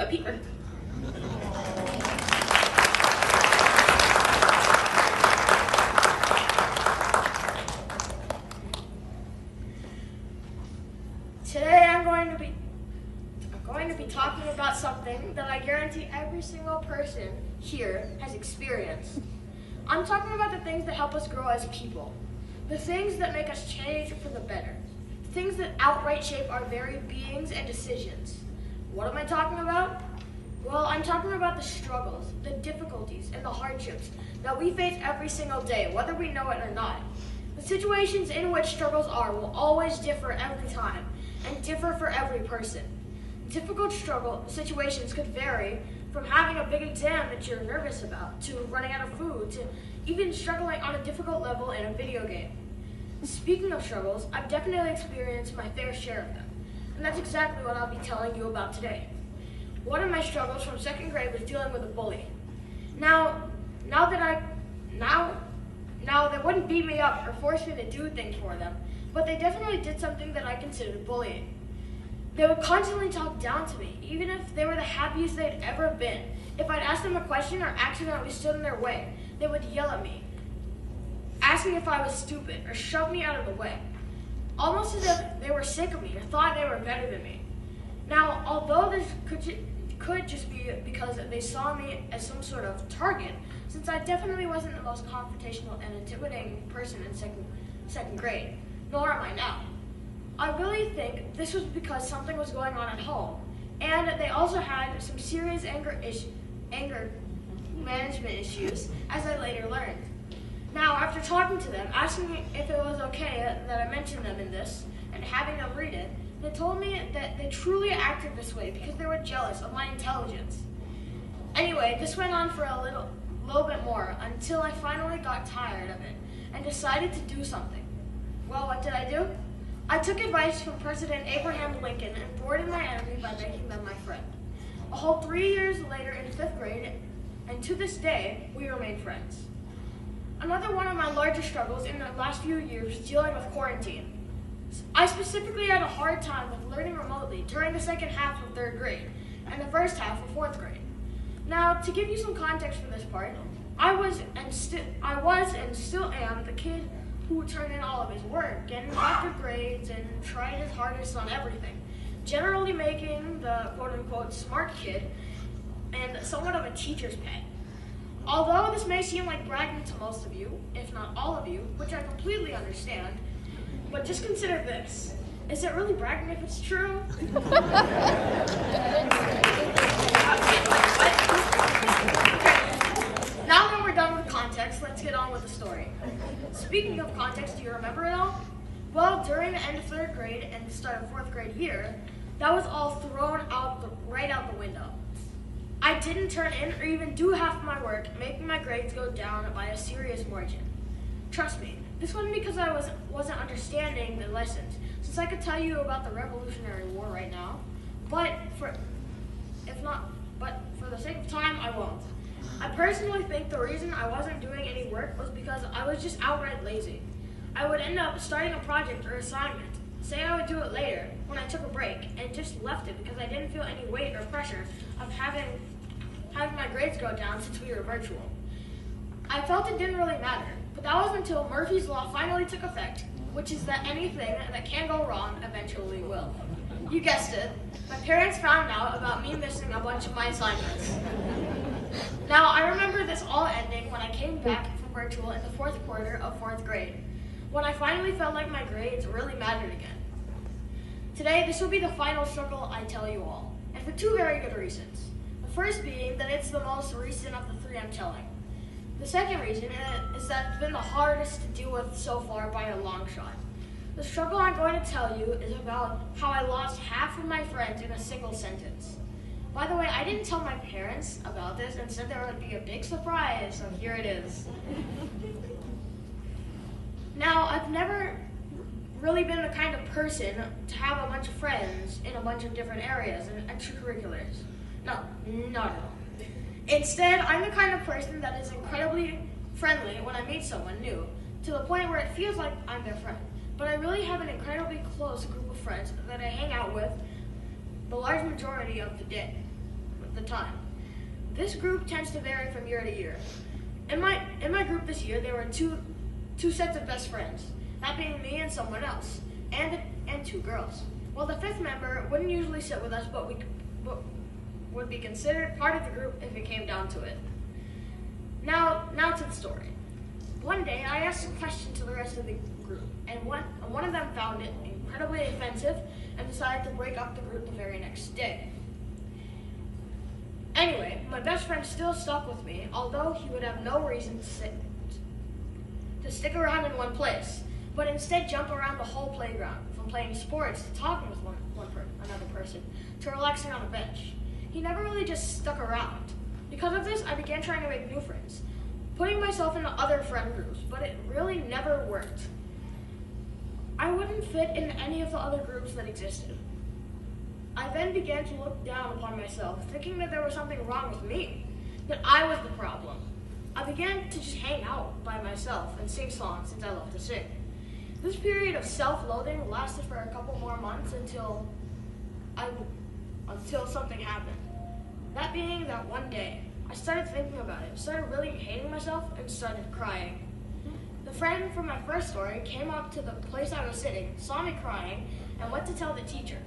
Peter. Today I'm going to be talking about something that I guarantee every single person here has experienced. I'm talking about the things that help us grow as people, the things that make us change for the better, the things that outright shape our very beings and decisions. What am I talking about? Well, I'm talking about the struggles, the difficulties, and the hardships that we face every single day, whether we know it or not. The situations in which struggles are will always differ every time and differ for every person. Difficult struggle situations could vary from having a big exam that you're nervous about, to running out of food, to even struggling on a difficult level in a video game. Speaking of struggles, I've definitely experienced my fair share of them, and that's exactly what I'll be telling you about today. One of my struggles from second grade was dealing with a bully. Now they wouldn't beat me up or force me to do things for them, but they definitely did something that I considered bullying. They would constantly talk down to me, even if they were the happiest they'd ever been. If I'd ask them a question or accidentally stood in their way, they would yell at me, asking if I was stupid, or shove me out of the way, almost as if they were sick of me or thought they were better than me. Now, although this could just be because they saw me as some sort of target, since I definitely wasn't the most confrontational and intimidating person in second grade, nor am I now. I really think this was because something was going on at home, and they also had some serious anger management issues, as I later learned. Now, after talking to them, asking if it was okay that I mentioned them in this, and having them read it, they told me that they truly acted this way because they were jealous of my intelligence. Anyway, this went on for a little bit more until I finally got tired of it and decided to do something. Well, what did I do? I took advice from President Abraham Lincoln and thwarted my enemy by making them my friend. A whole 3 years later in 5th grade, and to this day, we remain friends. Another one of my largest struggles in the last few years was dealing with quarantine. I specifically had a hard time with learning remotely during the second half of 3rd grade and the first half of 4th grade. Now, to give you some context for this part, I was and still am the kid who turned in all of his work, getting good grades, and tried his hardest on everything, generally making the quote-unquote smart kid and somewhat of a teacher's pet. Although this may seem like bragging to most of you, if not all of you, which I completely understand, but just consider this. Is it really bragging if it's true? Now that we're done with context, let's get on with the story. Speaking of context, do you remember it all? Well, during the end of 3rd grade and the start of 4th grade year, that was all thrown right out the window. I didn't turn in or even do half of my work, making my grades go down by a serious margin. Trust me, this wasn't because I wasn't understanding the lessons, since I could tell you about the Revolutionary War right now, but for the sake of time, I won't. I personally think the reason I wasn't doing any work was because I was just outright lazy. I would end up starting a project or assignment, say I would do it later when I took a break, and just left it because I didn't feel any weight or pressure of having my grades go down since we were virtual. I felt it didn't really matter, but that was until Murphy's Law finally took effect, which is that anything that can go wrong eventually will. You guessed it, my parents found out about me missing a bunch of my assignments. Now, I remember this all ending when I came back from virtual in the 4th quarter of 4th grade, when I finally felt like my grades really mattered again. Today, this will be the final struggle I tell you all, and for 2 very good reasons. The first being that it's the most recent of the 3 I'm telling. The second reason is that it's been the hardest to deal with so far by a long shot. The struggle I'm going to tell you is about how I lost half of my friends in a single sentence. By the way, I didn't tell my parents about this and said there would be a big surprise, so here it is. Now, I've never really been the kind of person to have a bunch of friends in a bunch of different areas and extracurriculars. No, not at all. Instead, I'm the kind of person that is incredibly friendly when I meet someone new, to the point where it feels like I'm their friend. But I really have an incredibly close group of friends that I hang out with the large majority of the day. the time. This group tends to vary from year to year. In my group this year, there were two sets of best friends, that being me and someone else, and two girls. Well, the fifth member wouldn't usually sit with us, but would be considered part of the group if it came down to it. Now to the story. One day, I asked a question to the rest of the group, and one of them found it incredibly offensive and decided to break up the group the very next day. Anyway, my best friend still stuck with me, although he would have no reason to stick around in one place, but instead jump around the whole playground, from playing sports to talking with another person, to relaxing on a bench. He never really just stuck around. Because of this, I began trying to make new friends, putting myself into other friend groups, but it really never worked. I wouldn't fit in any of the other groups that existed. I then began to look down upon myself, thinking that there was something wrong with me, that I was the problem. I began to just hang out by myself and sing songs since I love to sing. This period of self-loathing lasted for a couple more months until something happened. That being that one day, I started thinking about it, started really hating myself, and started crying. The friend from my first story came up to the place I was sitting, saw me crying, and went to tell the teacher.